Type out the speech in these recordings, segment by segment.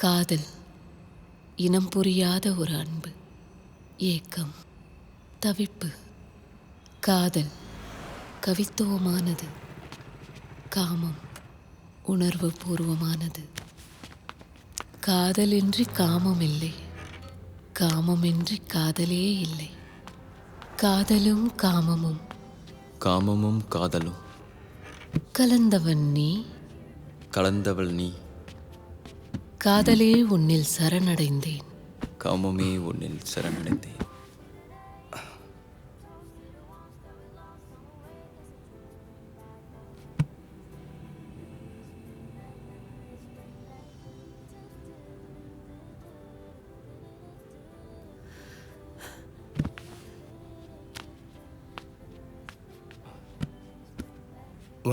காதல் இனம் புரியாத ஒரு அன்பு, ஏக்கம், தவிப்பு. காதல் கவித்துவமானது, காமம் உணர்வு பூர்வமானது. காதலின்றி காமம் இல்லை, காமமின்றி காதலே இல்லை. காதலும் காமமும், காமமும் காதலும் கலந்தவன் நீ, கலந்தவள் நீ. காதலே உன்னில் சரணடைந்தேன், காமமே உன்னில் சரணடைந்தேன்.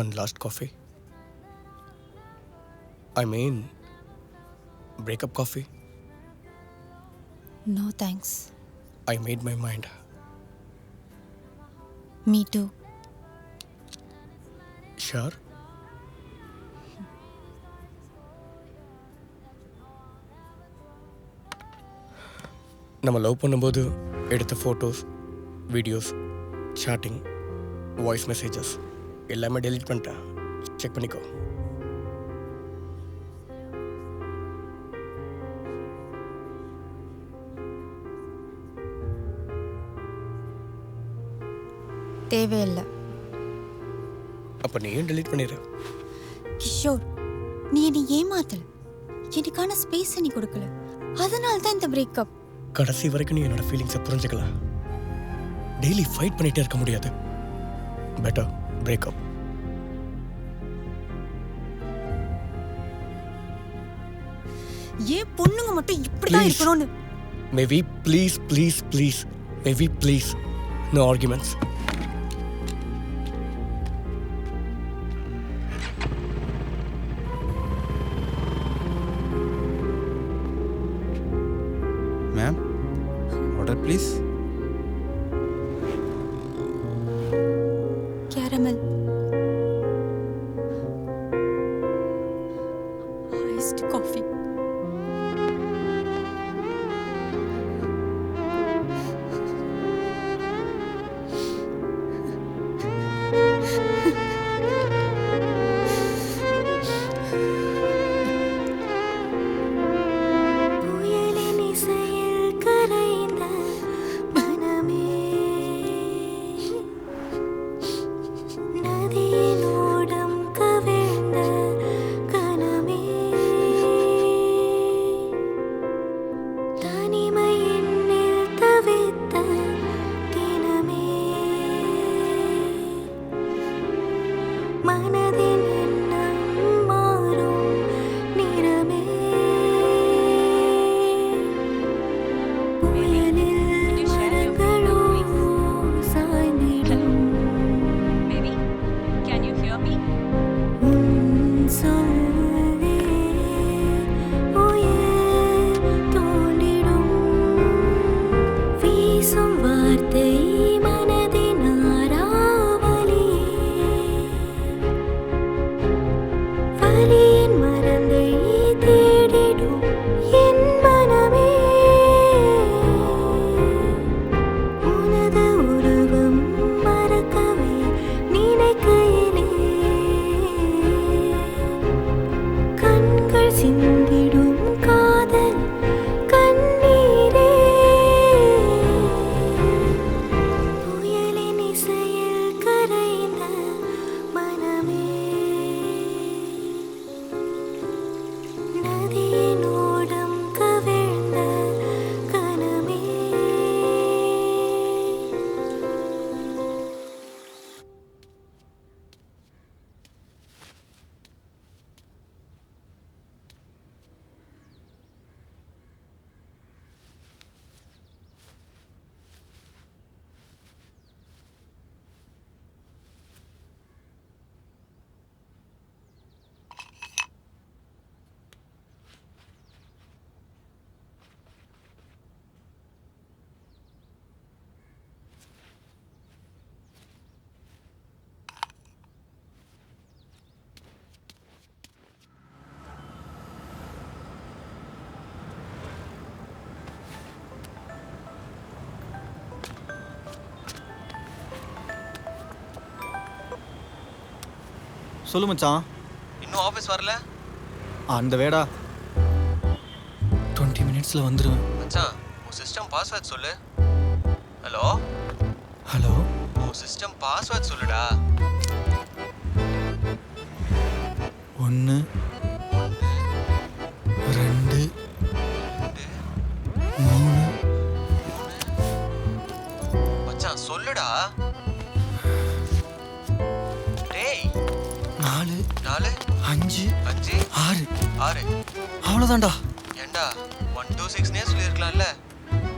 One last coffee. I mean, breakup coffee. No thanks. I made my mind. Me too. Sure? நம்ம லவ் பண்ணும்போது எடுத்த photos, videos, chatting, voice messages எல்லாமே டெலீட் பண்ணிட்டேன். செக் பண்ணிக்கோ. தேவையில்லை. அப்போ நீ ஏன் டெலீட் பண்ணிடு? கிஷோர், நீ என்னை ஏமாத்தல, எனக்கான ஸ்பேஸ் நீ கொடுக்கல, அதனால தான் இந்த பிரேக்கப். கடைசி வரைக்கும் நீ என்னோட ஃபீலிங்ஸை புரிஞ்சுக்கல. டெய்லி ஃபைட் பண்ணிகிட்டே இருக்க முடியாது. Better breakup. ஏன் பொண்ணுங்க மட்டும் இப்படிதான் இருக்கணும்னு? Maybe please please please maybe please no arguments. Ma'am, order please. Caramel. Iced coffee. சொல்லு மச்சான். இன்னும் ஆஃபீஸ் வரல? அந்த வேடா 20 மினிட்ஸில் வந்துடுவேன். மச்சான் உன் சிஸ்டம் பாஸ்வேர்ட் சொல்லு. ஹலோ ஹலோ, உன் சிஸ்டம் பாஸ்வேர்ட் சொல்லுடா. 1 2 3 மச்சான் சொல்லுடா. டேய் 4 4 5 5 6 6. அவ்வளோதான்டா. ஏண்டா 126 சொல்லியிருக்கலாம்ல.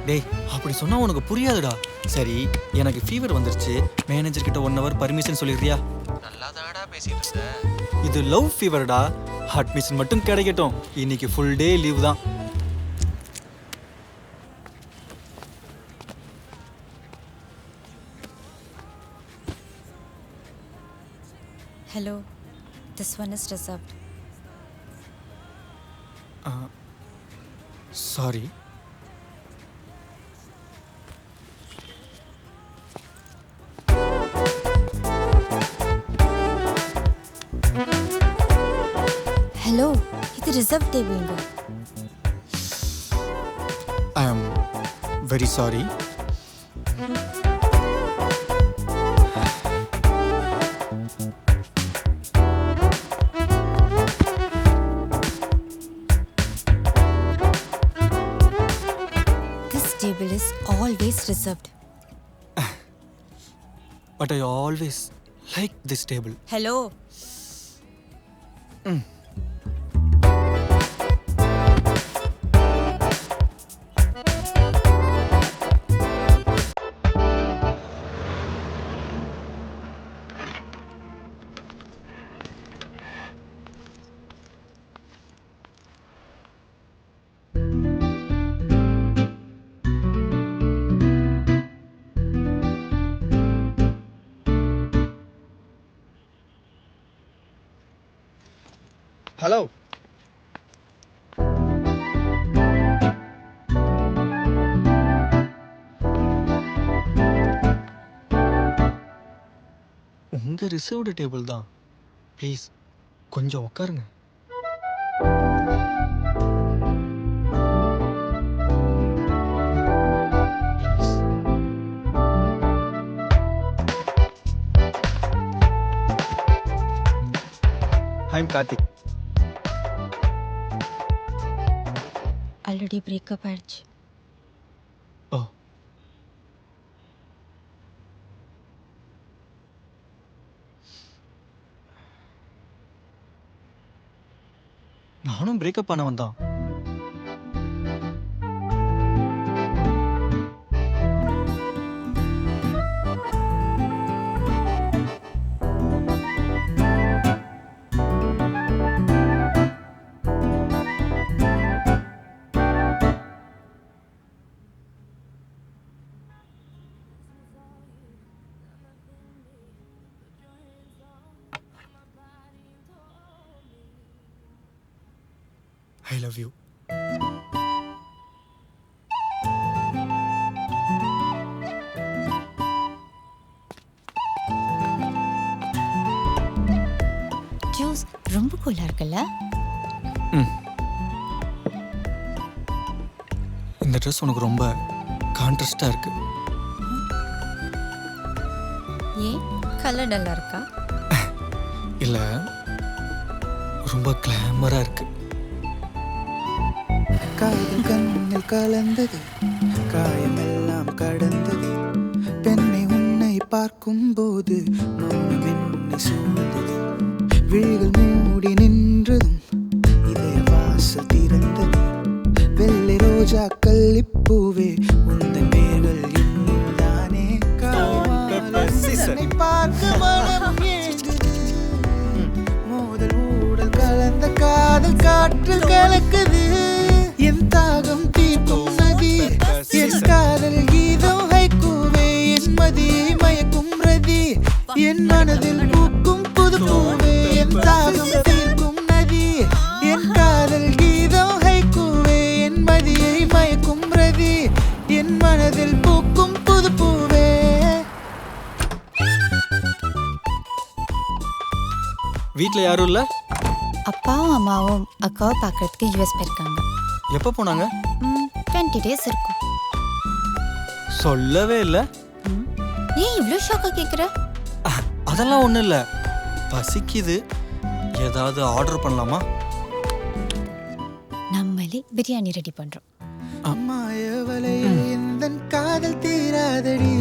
டேய் அப்படி சொன்னா உனக்கு புரியாதுடா. சரி, எனக்கு ஃபீவர் வந்துருச்சு, மேனேஜர் கிட்ட 1 ஹவர் பர்மிஷன் சொல்லிடுறியா? நல்லா தானடா பேசிட்டு இருந்த. இது லவ் ஃபீவர்டா. அட்மிஷன் மட்டும் கிடைக்கட்டும். இன்னைக்கு ஃபுல் டே லீவ் தான். Hello, this one is reserved. Sorry. Hello, இது ரிசர்வ் டேபிள்ங்க. I am very sorry. This table is always reserved. But I always like this table. Hello. Hello. உங்க ரிசர்வ்டு டேபிள் தான். Please கொஞ்சம் உட்காருங்க. I'm Karthik. Already breakup ஆயிடுச்சு. ஓ, நானும் breakup ஆனவன் தான். I love you. ஜூஸ் ரொம்ப கூலா இருக்குல்ல? இந்த ட்ரெஸ் உனக்கு ரொம்ப கான்ட்ராஸ்டா இருக்கு. ஏன் கலர் டல்லா இருக்கா? இல்ல, ரொம்ப கிளாமரா இருக்கு. காதல் கண்ணில் கலந்தது, காயமெல்லாம் கடந்தது, பெண்ணை உன்னை பார்க்கும் போது மௌனம் என்னை சூழ்ந்தது, விழிகள் மூடி நின்றதும் இதய வாசல் திறந்தது, வெள்ளை ரோஜா கள்ளிப்பூவே உந்தன் வேர்கள் என்னுள் தானே, பார்க்க மனம் ஏங்குது, மோதல் ஊடல் கலந்த காதல் காற்றில் கலக்குது, என் தாகம் தீர்க்கும் நதி, என் காதல் கீதம் ஹைக்கூவே, என் மதியை மயக்கும் ரதி, என் மனதில் பூக்கும் புது பூவே, என் தாகம் தீர்க்கும் நதி, என் காதல் கீதம் ஹைக்கூவே, என் மதியை மயக்கும் ரதி, என் வீட்டில் யாரும் இல்லை? அப்பாவும் அம்மாவும் அக்காவை பார்க்கறதுக்கு யூஎஸ் போயிருக்காங்க. எப்போ போனாங்க? 20 days இருக்கும். சொல்லவே இல்லை. ஏன் இவ்வளோ ஷாக்காக கேட்குற? அதெல்லாம் ஒன்றும் இல்லை, பசிக்குது, ஏதாவது ஆர்டர் பண்ணலாமா? நம்மளே பிரியாணி ரெடி பண்ணுறோம். மாயவலையில் எந்தன் காதல் தீராதடி,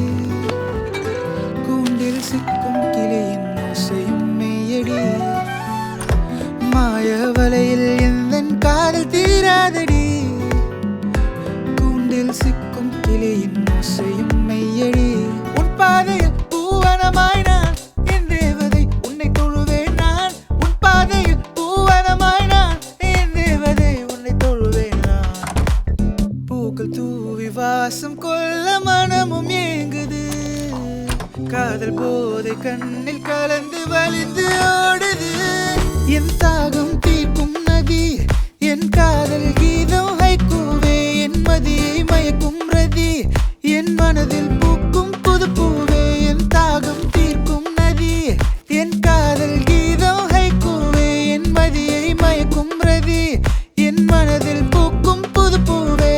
கூண்டில் சிக்கும் கிளியின் ஓசையும் மெய்யடி. மாயவலையில் எந்தன் காதல் தீராதடி, கூண்டில் சிக்கும் கிளியின் ஓசையும் மெய்யடி. உன் பாதையில் பூவனமாய் நான் என் தேவதை உன்னை தொழுவேன் நான். உன் பாதையில் பூவனமாய் நான் என் தேவதை உன்னை தொழுவேன் நான். பூக்கள் தூவி வாசம் கொள்ள மனமும் ஏங்குது, காதல் போதை கண்ணில் கலந்து வலிந்து ஓடுது. என் தாகம் தீர்க்கும் நதி, என் காதல் கீதம் ஹைக்கூவே, என் மதியை மயக்கும் ரதி, என் மனதில் பூக்கும் புது பூவே. என் தாகம் தீர்க்கும் நதி, என் காதல் கீதம் ஹைக்கூவே, என் மதியை மயக்கும் ரதி, என் மனதில் பூக்கும் புது பூவே.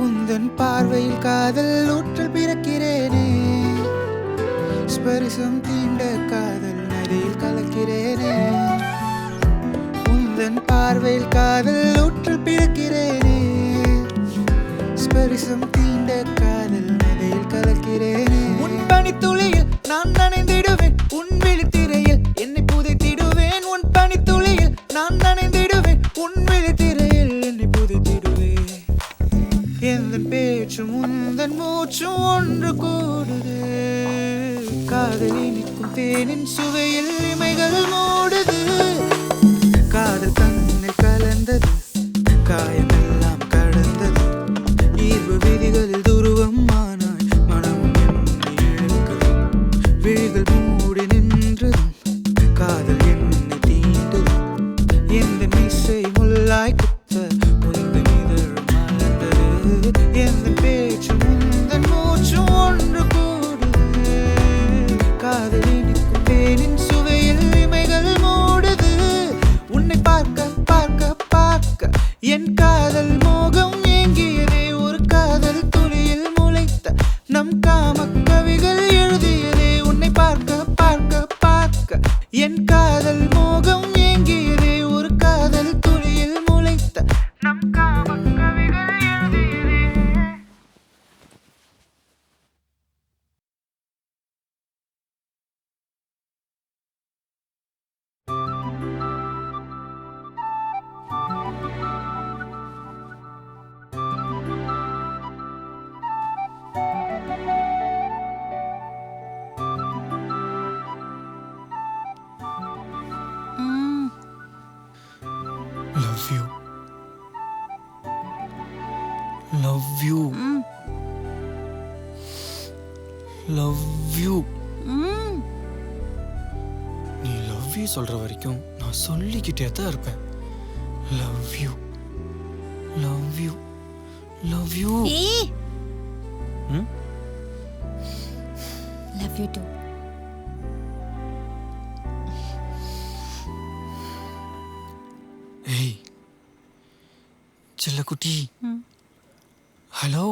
உந்தன் பார்வையில் காதல் ஊற்றல் பிறக்கிறேனே, ஸ்பரிசம் தீண்ட காதல் நதியில் கலக்கிறேனே. உந்தன் பார்வையில் காதல் ஊற்றல் பிறக்கிறேனே, ஸ்பரிசம் தீண்ட காதல் நதியில் கலக்கிறேனே. உன் பனித்துளியில் நான் நனைந்திடுவேன், உன் விழித்திரையில் என்னை புதைத்திடுவேன். உன் பனித்துளியில் நான் நனைந்திடுவேன், உன் விழித்திரையில் என்னை புதைத்திடுவேன். எந்தன் பேச்சும் உந்தன் மூச்சும் ஒன்று கூடுது, காதலி நிற்கும் தேனின் சுவையில் இமைகள் மூடுது. காதல் கண்ணில் கலந்தது, காயமெல்லாம் கடந்தது, ஈர்வு விதிகளில் துருவம் ஆனாய் மனமும் என்னை இழுக்கிறது. விழிகள் மூடி நின்றதும் காதல் என்னை தீண்டது, எந்த மீசை முள்ளாய் குத்த உந்தன் இதழ் மலர்ந்தது. எந்த பேச்சும் உந்தன் மூச்சும் ஒன்று கூடுது, காதலி நிற்கும் தேனின் சுவையில் இமைகள் மூடுது. உன்னை பார்க்க பார்க்க பார்க்க என் காதல் மோகம் ஏங்கியதே, ஒரு காதல் துளியில் முளைத்த நம் காம கவிகள் எழுதியதே. உன்னை பார்க்க பார்க்க பார்க்க என் காதல் மோகம் ஏங்கியதே, ஒரு காதல் துளியில் முளைத்த நம் காம கவிகள் எழுதியதே. Love you, love you, love you. நீ லவ் யூ சொல்ற வரைக்கும் நான் சொல்லிக்கிட்டே தான் இருப்பேன். Love you, love you, love you. Love you too. ஏய் செல்லக்குட்டி, ஹலோ.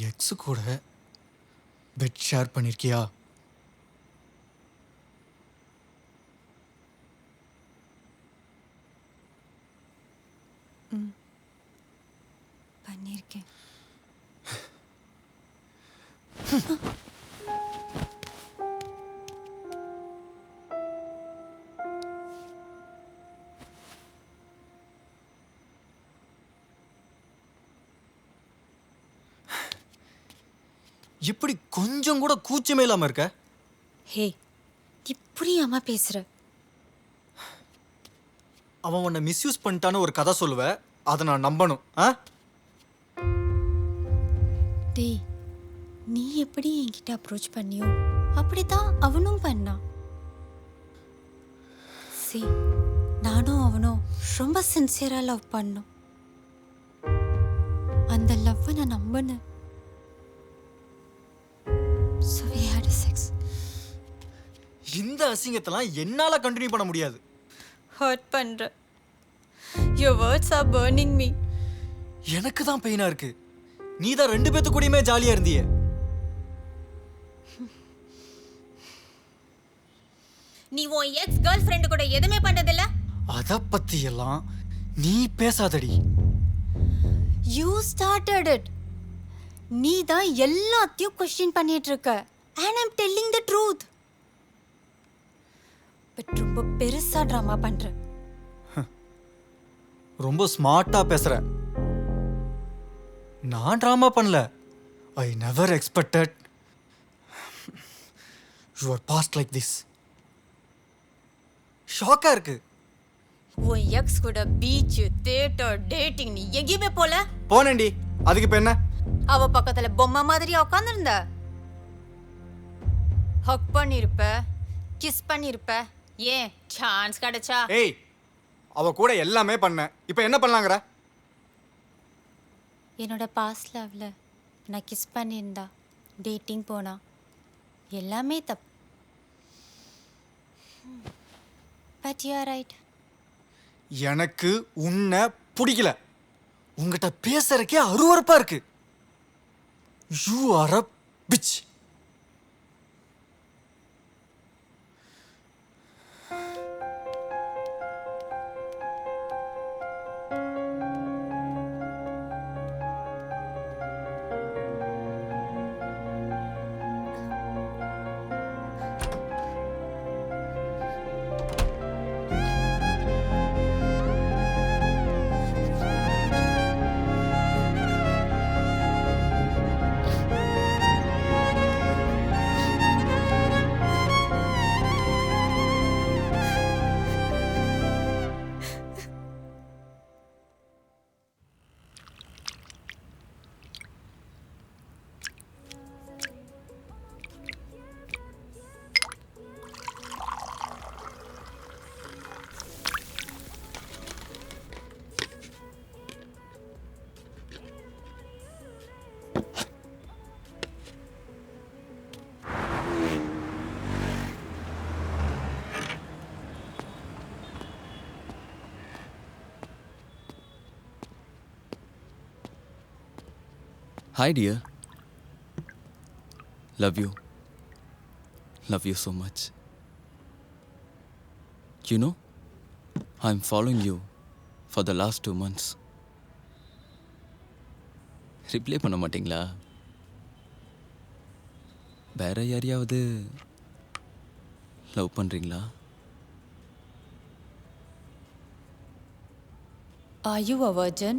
எக்ஸ் கூட பெட் ஷேர் பண்ணிருக்கியா? பண்ணியிருக்கேன். எப்படி கொஞ்சம் கூட கூச்சமே இல்லாம இருக்க? ஹே, இப்படியாமா பேசுற? அவன் உன்னை மிஸ்யூஸ் பண்ணிட்டான்னு ஒரு கதை சொல்லுவ, அதை நான் நம்பணும். டேய், நீ எப்படி என்கிட்ட அப்ரோச் பண்ணியோ அப்படிதான் அவனும் பண்ணான். சரி, நானும் அவனும் ரொம்ப சின்சியரா லவ் பண்ணோம். அந்த லவ்வை நான் நம்பினேன். So we had a sex. இந்த அசிங்கத்தெல்லாம் என்னால கண்டினியூ பண்ண முடியாது. ஹர்ட் பண்ற. Your words are burning me. எனக்கு தான் பெயினா இருக்கு. நீ தான் 2 பேத்து கூடயுமே ஜாலியா இருந்தியே. நீ உன் எக்ஸ் கேர்ள் ஃப்ரெண்ட் கூட எதுவுமே பண்ணதில்ல? அத பத்தி எல்லாம் நீ பேசாதடி. You started it. நீ தான் எல்லாத்தையும் கொஸ்டின் பண்ணிட்டு இருக்க. And I'm telling the truth. But ரொம்ப பெருசா ட்ராமா பண்ற. ரொம்ப ஸ்மார்ட்டா பேசுற. நான் டிராமா பண்ணல. I never expected your past like this. ஷாக்கா இருக்கு. உன் எக்ஸ் கூட பீச், தியேட்டர், டேட்டிங் நீ எங்கேயுமே போல? போனேன்டி. அதுக்கு இப்ப என்ன? அவ பக்கத்துல பொம்மை மாதிரி உட்காந்துருந்த. ஹக் பண்ணிருப்ப, கிஸ் பண்ணிருப்ப. ஏன் சான்ஸ் கிடைச்சா? ஏய், அவ கூட எல்லாமே பண்ண. இப்ப என்ன பண்ணலாங்கற? என்னோட பாஸ்ட் லவ்ல நான் கிஸ் பண்ணியிருந்தா, டேட்டிங் போனா, எல்லாமே தப்பு. But you are right. எனக்கு உன்னை பிடிக்கல. உங்ககிட்ட பேசுறதுக்கே அருவருப்பா இருக்கு. You are a pitch. Hi dear. Love you. Love you so much. You know, I'm following you for the last 2 months. Reply பண்ண மாட்டீங்களா? வேற யாரையாவது லவ் பண்றீங்களா? Are you a virgin?